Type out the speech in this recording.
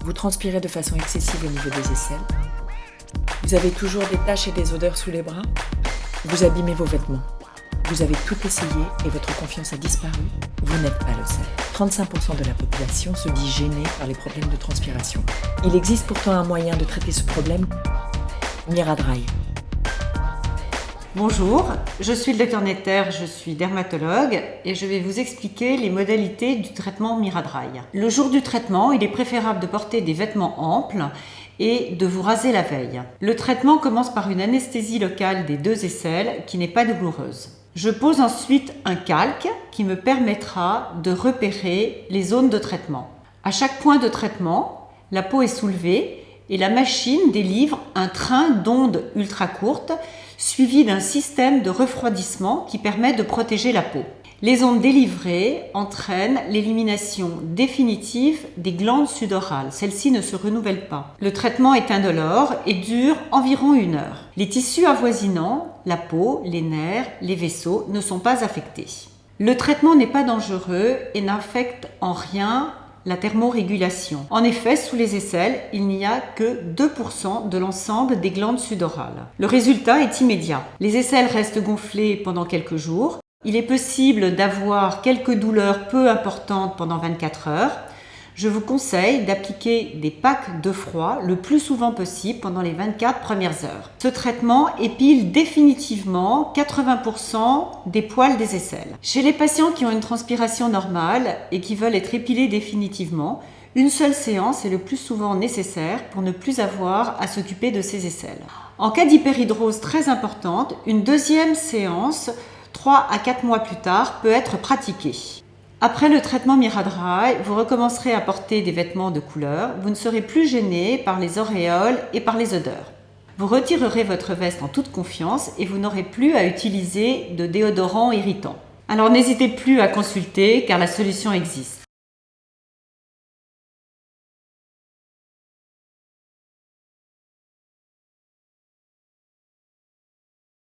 Vous transpirez de façon excessive au niveau des aisselles. Vous avez toujours des taches et des odeurs sous les bras. Vous abîmez vos vêtements. Vous avez tout essayé et votre confiance a disparu. Vous n'êtes pas le seul. 35% de la population se dit gênée par les problèmes de transpiration. Il existe pourtant un moyen de traiter ce problème, Miradry. Bonjour, je suis le Dr Netter, je suis dermatologue et je vais vous expliquer les modalités du traitement Miradry. Le jour du traitement, il est préférable de porter des vêtements amples et de vous raser la veille. Le traitement commence par une anesthésie locale des deux aisselles qui n'est pas douloureuse. Je pose ensuite un calque qui me permettra de repérer les zones de traitement. À chaque point de traitement, la peau est soulevée et la machine délivre un train d'ondes ultra courtes suivi d'un système de refroidissement qui permet de protéger la peau. Les ondes délivrées entraînent l'élimination définitive des glandes sudorales. Celles-ci ne se renouvellent pas. Le traitement est indolore et dure environ 1 heure. Les tissus avoisinants, la peau, les nerfs, les vaisseaux ne sont pas affectés. Le traitement n'est pas dangereux et n'affecte en rien la thermorégulation. En effet, sous les aisselles, il n'y a que 2% de l'ensemble des glandes sudorales. Le résultat est immédiat. Les aisselles restent gonflées pendant quelques jours. Il est possible d'avoir quelques douleurs peu importantes pendant 24 heures. Je vous conseille d'appliquer des packs de froid le plus souvent possible pendant les 24 premières heures. Ce traitement épile définitivement 80% des poils des aisselles. Chez les patients qui ont une transpiration normale et qui veulent être épilés définitivement, une seule séance est le plus souvent nécessaire pour ne plus avoir à s'occuper de ces aisselles. En cas d'hyperhidrose très importante, une deuxième séance 3 à 4 mois plus tard peut être pratiquée. Après le traitement Miradry, vous recommencerez à porter des vêtements de couleur. Vous ne serez plus gêné par les auréoles et par les odeurs. Vous retirerez votre veste en toute confiance et vous n'aurez plus à utiliser de déodorant irritant. Alors n'hésitez plus à consulter car la solution existe.